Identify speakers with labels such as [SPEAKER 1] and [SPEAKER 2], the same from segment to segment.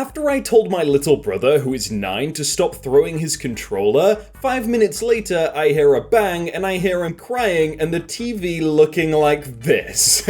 [SPEAKER 1] After I told my little brother, who is 9, to stop throwing his controller, 5 minutes later I hear a bang and I hear him crying and the TV looking like this.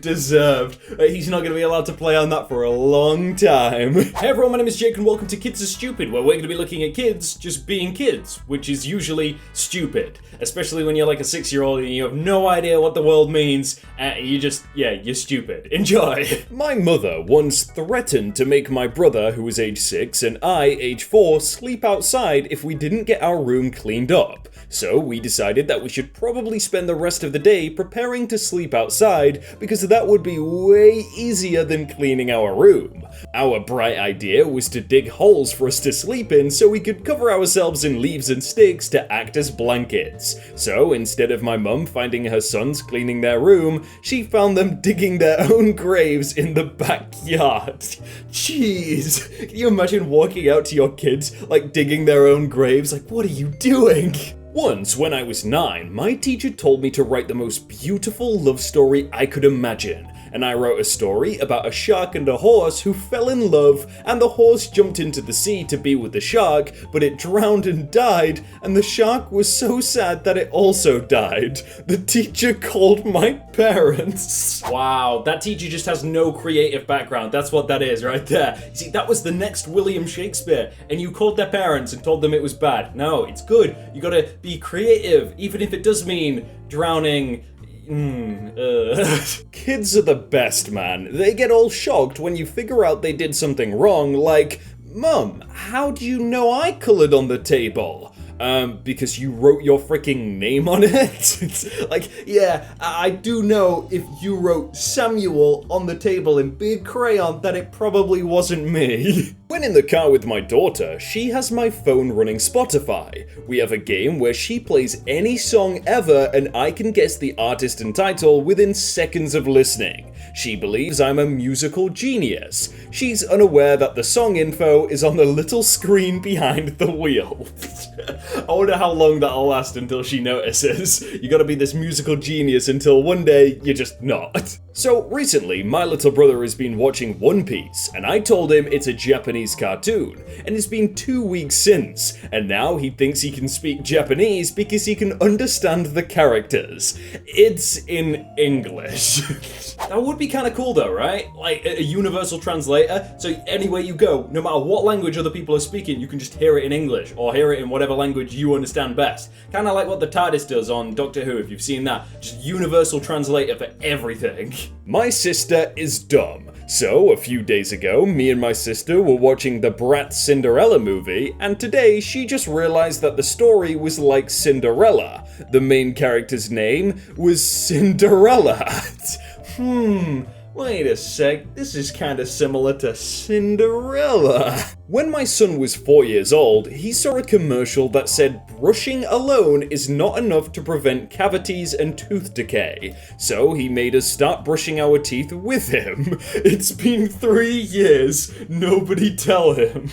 [SPEAKER 1] Deserved. He's not going to be allowed to play on that for a long time. Hey everyone, my name is Jake and welcome to Kids Are Stupid, where we're going to be looking at kids just being kids, which is usually stupid. Especially when you're like a 6-year-old and you have no idea what the world means, you're stupid. Enjoy! My mother once threatened to make my brother, who was age 6, and I, age 4, sleep outside if we didn't get our room cleaned up. So we decided that we should probably spend the rest of the day preparing to sleep outside because that would be way easier than cleaning our room. Our bright idea was to dig holes for us to sleep in so we could cover ourselves in leaves and sticks to act as blankets. So instead of my mum finding her sons cleaning their room, she found them digging their own graves in the backyard. Jeez, can you imagine walking out to your kids like digging their own graves? Like, what are you doing? Once, when I was 9, my teacher told me to write the most beautiful love story I could imagine. And I wrote a story about a shark and a horse who fell in love, and the horse jumped into the sea to be with the shark, but it drowned and died, and the shark was so sad that it also died. The teacher called my parents. Wow, that teacher just has no creative background. That's what that is right there. See, that was the next William Shakespeare, and you called their parents and told them it was bad. No, it's good. You gotta be creative, even if it does mean drowning. Kids are the best, man. They get all shocked when you figure out they did something wrong, like, Mum, how do you know I colored on the table? Because you wrote your freaking name on it? Like, yeah, I do know if you wrote Samuel on the table in big crayon that it probably wasn't me. When in the car with my daughter, she has my phone running Spotify. We have a game where she plays any song ever and I can guess the artist and title within seconds of listening. She believes I'm a musical genius. She's unaware that the song info is on the little screen behind the wheel. I wonder how long that'll last until she notices. You gotta be this musical genius until one day you're just not. So recently, my little brother has been watching One Piece, and I told him it's a Japanese cartoon, and it's been 2 weeks since, and now he thinks he can speak Japanese because he can understand the characters. It's in English. That would be kind of cool though, right? Like a universal translator, so anywhere you go, no matter what language other people are speaking, you can just hear it in English, or hear it in whatever language you understand best. Kind of like what the TARDIS does on Doctor Who, if you've seen that. Just universal translator for everything. My sister is dumb. So, a few days ago, me and my sister were watching the Brat Cinderella movie, and today she just realized that the story was like Cinderella. The main character's name was Cinderella. Wait a sec, this is kinda similar to Cinderella. When my son was 4 years old, he saw a commercial that said brushing alone is not enough to prevent cavities and tooth decay. So he made us start brushing our teeth with him. It's been 3 years, nobody tell him.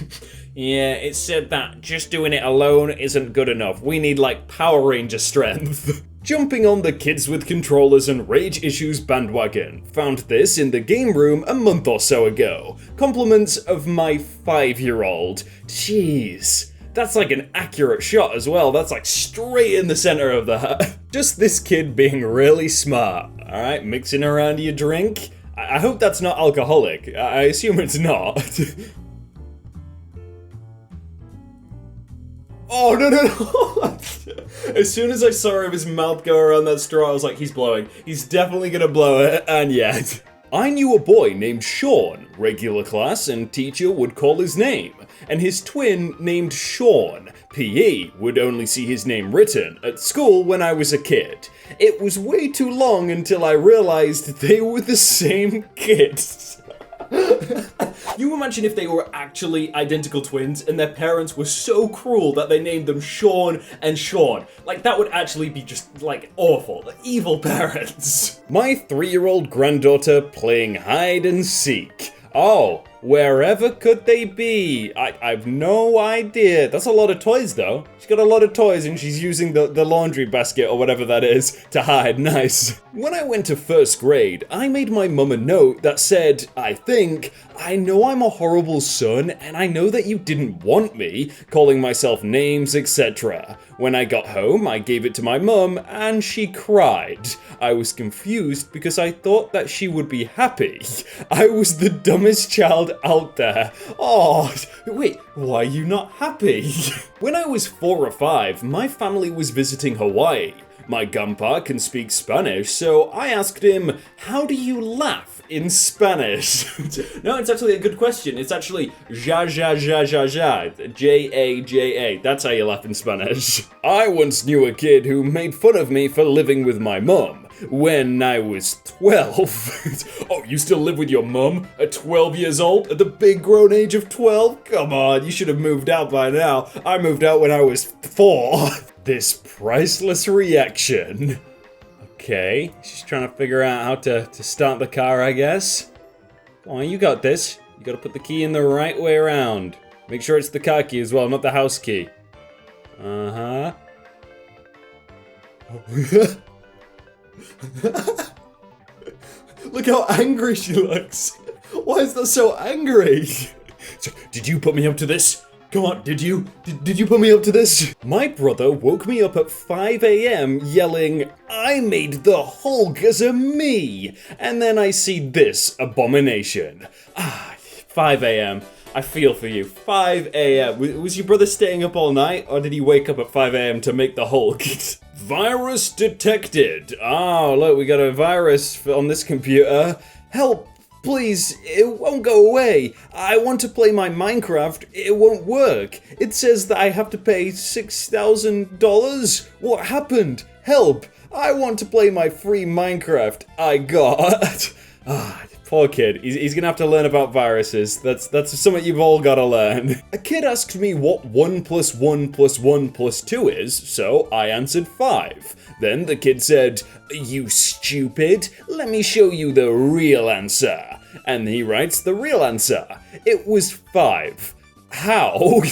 [SPEAKER 1] Yeah, it said that just doing it alone isn't good enough. We need like Power Ranger strength. Jumping on the kids with controllers and rage issues bandwagon. Found this in the game room a month or so ago. Compliments of my 5-year-old. Jeez. That's like an accurate shot as well. That's like straight in the center of the heart. Just this kid being really smart. Alright, mixing around your drink. I hope that's not alcoholic. I assume it's not. Oh, no. As soon as I saw his mouth go around that straw, I was like, he's blowing. He's definitely gonna blow it, and yet. I knew a boy named Sean. Regular class and teacher would call his name. And his twin named Sean. PE would only see his name written at school when I was a kid. It was way too long until I realized they were the same kids. You imagine if they were actually identical twins and their parents were so cruel that they named them Sean and Sean. Like, that would actually be just, like, awful. Like, evil parents. My 3-year-old granddaughter playing hide and seek. Oh, Wherever could they be? I've no idea. That's a lot of toys, though. She's got a lot of toys, and she's using the laundry basket or whatever that is to hide. Nice. When I went to first grade, I made my mum a note that said, I know I'm a horrible son, and I know that you didn't want me, calling myself names, etc. When I got home, I gave it to my mum, and she cried. I was confused because I thought that she would be happy. I was the dumbest child out there. Oh, wait, why are you not happy? When I was 4 or 5, my family was visiting Hawaii. My grandpa can speak Spanish, so I asked him, how do you laugh in Spanish? No, it's actually a good question. It's actually ja. J-A-J-A. That's how you laugh in Spanish. I once knew a kid who made fun of me for living with my mum when I was 12. Oh, you still live with your mum at 12 years old? At the big grown age of 12? Come on, you should have moved out by now. I moved out when I was 4. This priceless reaction. Okay, she's trying to figure out how to start the car, I guess. Come on, you got this. You gotta put the key in the right way around. Make sure it's the car key as well, not the house key. Uh-huh. Look how angry she looks. Why is that so angry? So, did you put me up to this? Come on, did you? Did you put me up to this? My brother woke me up at 5 a.m. yelling, I made the Hulk as a me. And then I see this abomination. 5 a.m. I feel for you. 5 a.m. Was your brother staying up all night, or did he wake up at 5 a.m. to make the Hulk? Virus detected. Oh, look, we got a virus on this computer. Help, please, it won't go away. I want to play my Minecraft, it won't work. It says that I have to pay $6,000. What happened? Help, I want to play my free Minecraft I got. Poor kid, he's gonna have to learn about viruses. That's something you've all gotta learn. A kid asked me what 1 + 1 + 1 + 2 is, so I answered 5. Then the kid said, you stupid, let me show you the real answer. And he writes the real answer. It was 5. How?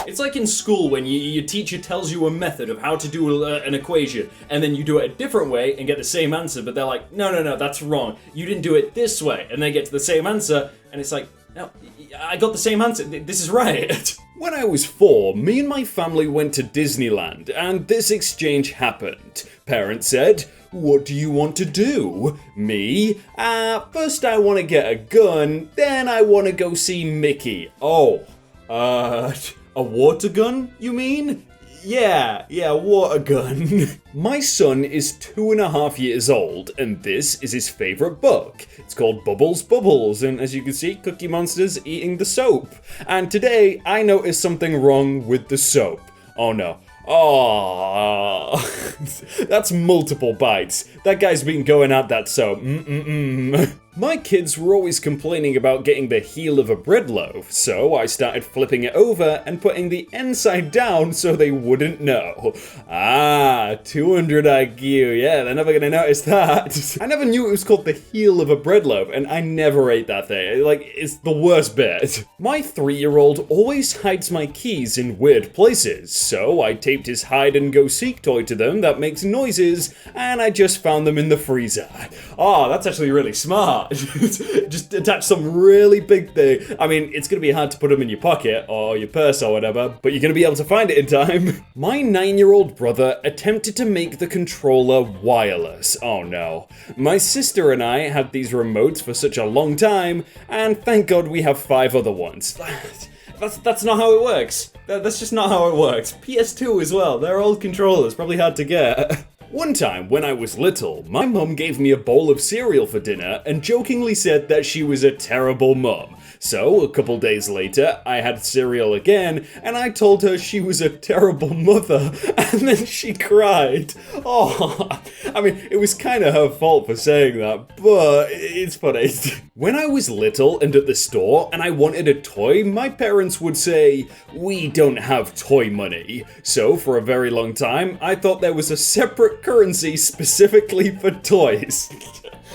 [SPEAKER 1] It's like in school when your teacher tells you a method of how to do an equation, and then you do it a different way and get the same answer, but they're like, no, that's wrong. You didn't do it this way, and they get to the same answer, and it's like, no, I got the same answer. This is right. When I was 4, me and my family went to Disneyland, and this exchange happened. Parents said, what do you want to do? Me? First I want to get a gun, then I want to go see Mickey. Oh, a water gun, you mean? Yeah, water gun. My son is 2.5 years old, and this is his favorite book. It's called Bubbles Bubbles, and as you can see, Cookie Monster's eating the soap. And today, I noticed something wrong with the soap. Oh no. Oh, that's multiple bites. That guy's been going at that soap. My kids were always complaining about getting the heel of a bread loaf, so I started flipping it over and putting the end side down so they wouldn't know. 200 IQ, yeah, they're never gonna notice that. I never knew it was called the heel of a bread loaf, and I never ate that thing. Like, it's the worst bit. My 3-year-old always hides my keys in weird places, so I taped his hide and go seek toy to them that makes noises, and I just found them in the freezer. Oh, that's actually really smart. Just attach some really big thing. I mean, it's gonna be hard to put them in your pocket or your purse or whatever, but you're gonna be able to find it in time. My 9-year-old brother attempted to make the controller wireless. Oh no. My sister and I had these remotes for such a long time, and thank God we have 5 other ones. That's not how it works. That's just not how it works. PS2 as well. They're old controllers, probably hard to get. One time, when I was little, my mum gave me a bowl of cereal for dinner and jokingly said that she was a terrible mum. So, a couple days later, I had cereal again, and I told her she was a terrible mother, and then she cried. Oh, I mean, it was kind of her fault for saying that, but it's funny. When I was little and at the store, and I wanted a toy, my parents would say, we don't have toy money. So, for a very long time, I thought there was a separate currency specifically for toys.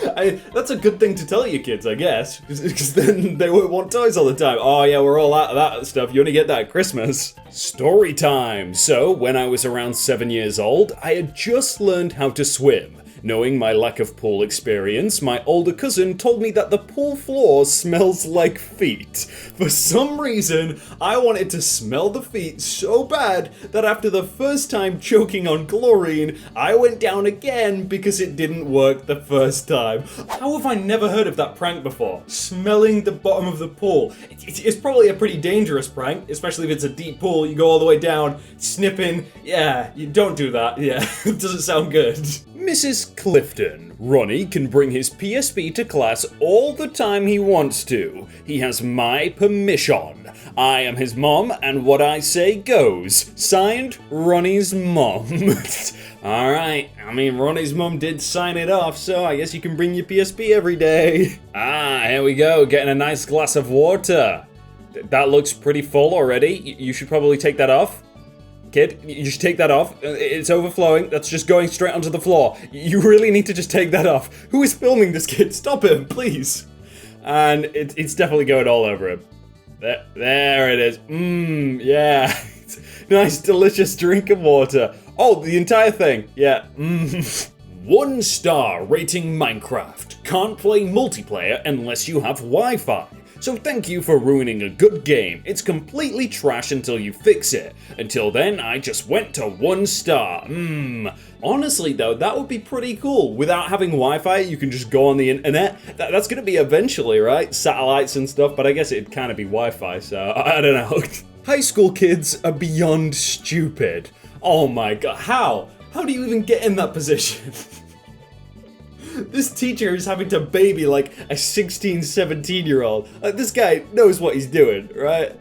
[SPEAKER 1] That's a good thing to tell your kids, I guess, because then they won't want toys all the time. Oh yeah, we're all out of that stuff. You only get that at Christmas. Story time. So, when I was around 7 years old, I had just learned how to swim. Knowing my lack of pool experience, my older cousin told me that the pool floor smells like feet. For some reason, I wanted to smell the feet so bad that after the first time choking on chlorine, I went down again because it didn't work the first time. How have I never heard of that prank before? Smelling the bottom of the pool. It's probably a pretty dangerous prank, especially if it's a deep pool. You go all the way down, sniffing. Yeah, you don't do that. Yeah, it doesn't sound good. Mrs. Clifton. Ronnie can bring his PSP to class all the time he wants to. He has my permission. I am his mom, and what I say goes. Signed, Ronnie's mom. Alright, I mean, Ronnie's mom did sign it off, so I guess you can bring your PSP every day. Here we go, getting a nice glass of water. That looks pretty full already. You should probably take that off. Kid, you should take that off. It's overflowing. That's just going straight onto the floor. You really need to just take that off. Who is filming this kid? Stop him, please. And it's definitely going all over him. There it is. Yeah. Nice, delicious drink of water. Oh, the entire thing. Yeah. 1 star rating Minecraft. Can't play multiplayer unless you have Wi-Fi. So thank you for ruining a good game. It's completely trash until you fix it. Until then, I just went to 1 star. Honestly though, that would be pretty cool. Without having Wi-Fi, you can just go on the internet. That's gonna be eventually, right? Satellites and stuff, but I guess it'd kind of be Wi-Fi, so I don't know. High school kids are beyond stupid. Oh my god, how? How do you even get in that position? This teacher is having to baby like a 16, 17-year-old. This guy knows what he's doing, right?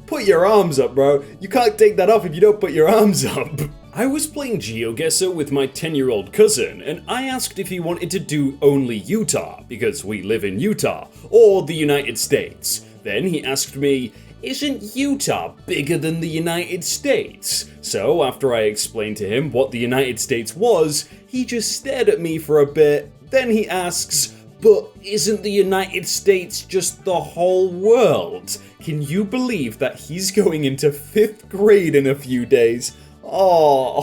[SPEAKER 1] Put your arms up, bro. You can't take that off if you don't put your arms up. I was playing GeoGuessr with my 10-year-old cousin, and I asked if he wanted to do only Utah, because we live in Utah, or the United States. Then he asked me, isn't Utah bigger than the United States? So after I explained to him what the United States was, he just stared at me for a bit. Then he asks, but isn't the United States just the whole world? Can you believe that he's going into 5th grade in a few days? Oh,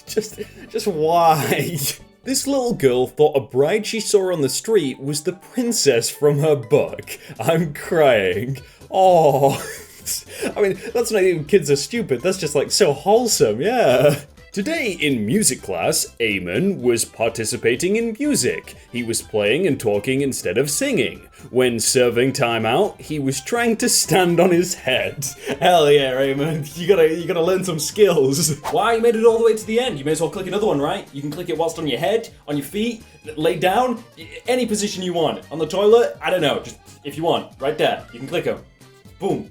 [SPEAKER 1] just why? This little girl thought a bride she saw on the street was the princess from her book. I'm crying. Oh, I mean, that's not even Kids Are Stupid, that's just like so wholesome, yeah. Today in music class, Eamon was participating in music. He was playing and talking instead of singing. When serving time out, he was trying to stand on his head. Hell yeah, Eamon, you gotta learn some skills. Why, you made it all the way to the end. You may as well click another one, right? You can click it whilst on your head, on your feet, lay down, any position you want. On the toilet, I don't know, just if you want, right there. You can click them. Boom.